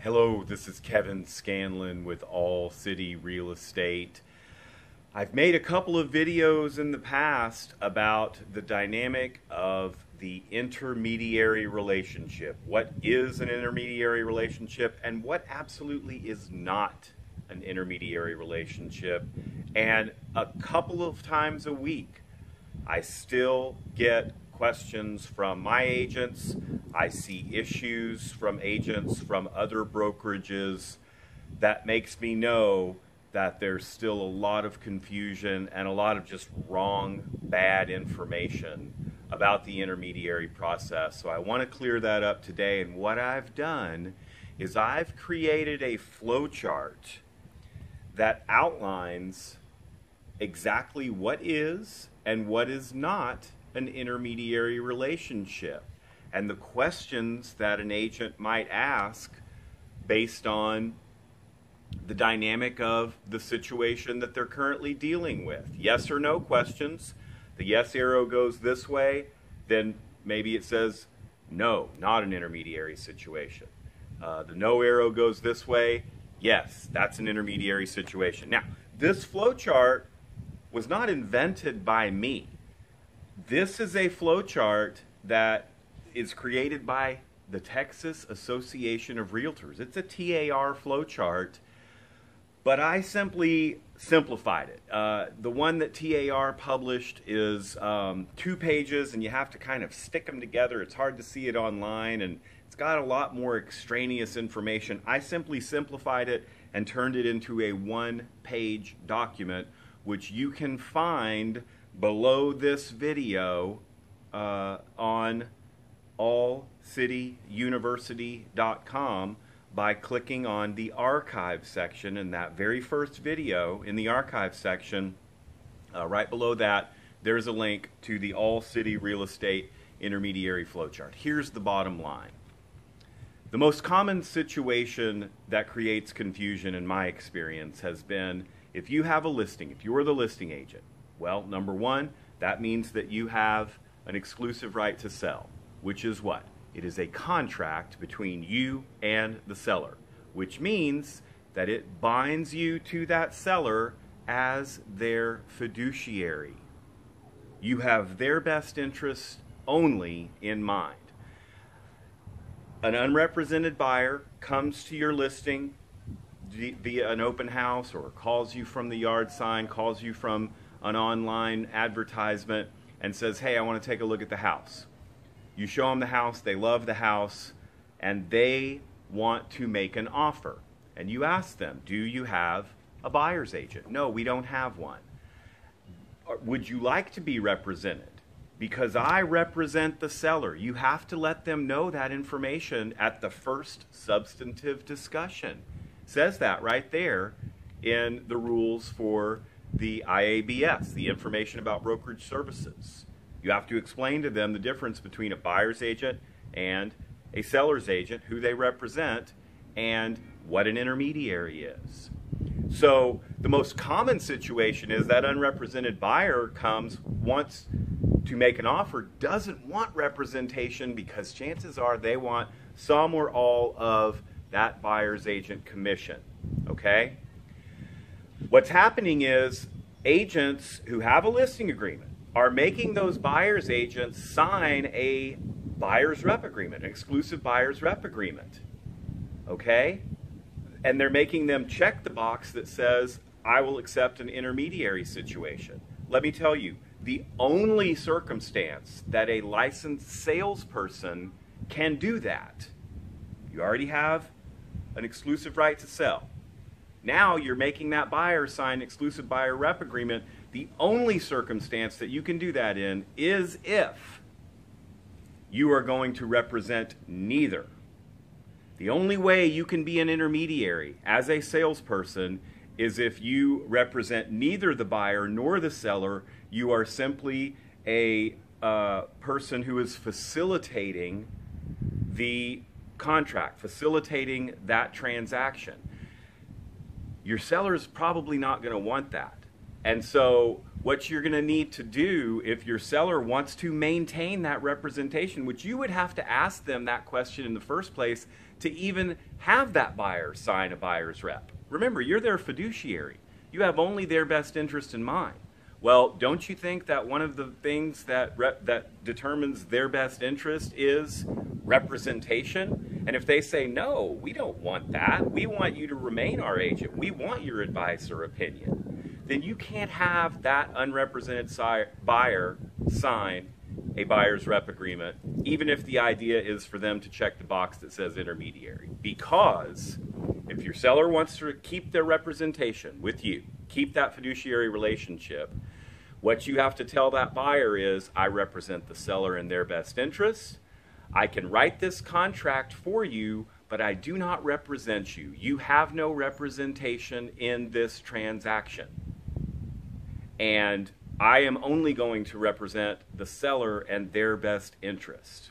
Hello, this is Kevin Scanlon with All City Real Estate. I've made a couple of videos in the past about the dynamic of the intermediary relationship. What is an intermediary relationship and what absolutely is not an intermediary relationship. And a couple of times a week, I still get questions from my agents. I see issues from agents from other brokerages. That makes me know that there's still a lot of confusion and a lot of just wrong, bad information about the intermediary process. So I want to clear that up today. And what I've done is I've created a flow chart that outlines exactly what is and what is not an intermediary relationship, and the questions that an agent might ask based on the dynamic of the situation that they're currently dealing with. Yes or no questions. The yes arrow goes this way, then maybe it says no, not an intermediary situation. The no arrow goes this way, yes, that's an intermediary situation. Now, this flow chart was not invented by me. This is a flow chart that is created by the Texas Association of Realtors. It's a TAR flow chart, but I simply simplified it. The one that TAR published is 2 pages, and you have to kind of stick them together. It's hard to see it online, and it's got a lot more extraneous information. I simply simplified it and turned it into a 1-page document, which you can find below this video on allcityuniversity.com by clicking on the archive section. In that very first video in the archive section, right below that, there's a link to the All City Real Estate Intermediary Flowchart. Here's the bottom line. The most common situation that creates confusion in my experience has been if you have a listing, if you're the listing agent. Well, number one, that means that you have an exclusive right to sell, which is what? It is a contract between you and the seller, which means that it binds you to that seller as their fiduciary. You have their best interest only in mind. An unrepresented buyer comes to your listing via an open house or calls you from the yard sign, calls you from an online advertisement and says, hey, I want to take a look at the house. You show them the house, they love the house, and they want to make an offer. And you ask them, do you have a buyer's agent? No, we don't have one. Would you like to be represented? Because I represent the seller. You have to let them know that information at the first substantive discussion. It says that right there in the rules for the IABS, the Information About Brokerage Services. You have to explain to them the difference between a buyer's agent and a seller's agent, who they represent, and what an intermediary is. So the most common situation is that unrepresented buyer comes, wants to make an offer, doesn't want representation because chances are they want some or all of that buyer's agent commission. Okay? What's happening is agents who have a listing agreement are making those buyer's agents sign a buyer's rep agreement, an exclusive buyer's rep agreement. Okay? And they're making them check the box that says, I will accept an intermediary situation. Let me tell you, the only circumstance that a licensed salesperson can do that, you already have an exclusive right to sell. Now you're making that buyer sign an exclusive buyer rep agreement. The only circumstance that you can do that in is if you are going to represent neither. The only way you can be an intermediary as a salesperson is if you represent neither the buyer nor the seller. You are simply a person who is facilitating the contract, facilitating that transaction. Your seller is probably not going to want that. And so what you're going to need to do if your seller wants to maintain that representation, which you would have to ask them that question in the first place to even have that buyer sign a buyer's rep. Remember, you're their fiduciary. You have only their best interest in mind. Well, don't you think that one of the things that determines their best interest is representation? And if they say, no, we don't want that, we want you to remain our agent, we want your advice or opinion, then you can't have that unrepresented buyer sign a buyer's rep agreement, even if the idea is for them to check the box that says intermediary. Because if your seller wants to keep their representation with you, keep that fiduciary relationship, what you have to tell that buyer is, I represent the seller in their best interests. I can write this contract for you, but I do not represent you. You have no representation in this transaction. And I am only going to represent the seller and their best interest.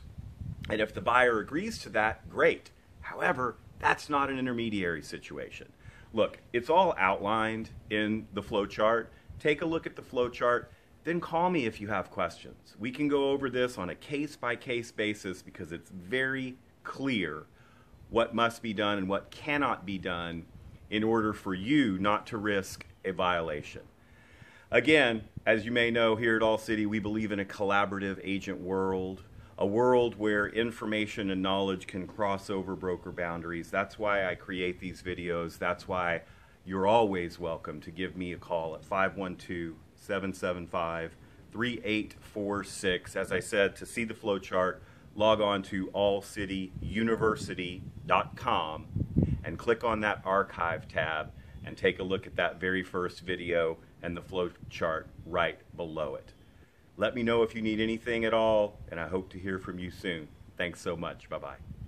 And if the buyer agrees to that, great. However, that's not an intermediary situation. Look, it's all outlined in the flow chart. Take a look at the flow chart, then call me if you have questions. We can go over this on a case-by-case basis because it's very clear what must be done and what cannot be done in order for you not to risk a violation. Again, as you may know, here at All City, we believe in a collaborative agent world, a world where information and knowledge can cross over broker boundaries. That's why I create these videos. That's why you're always welcome to give me a call at 512-775-3846. As I said, to see the flow chart, log on to allcityuniversity.com and click on that archive tab and take a look at that very first video and the flow chart right below it. Let me know if you need anything at all, and I hope to hear from you soon. Thanks so much. Bye-bye.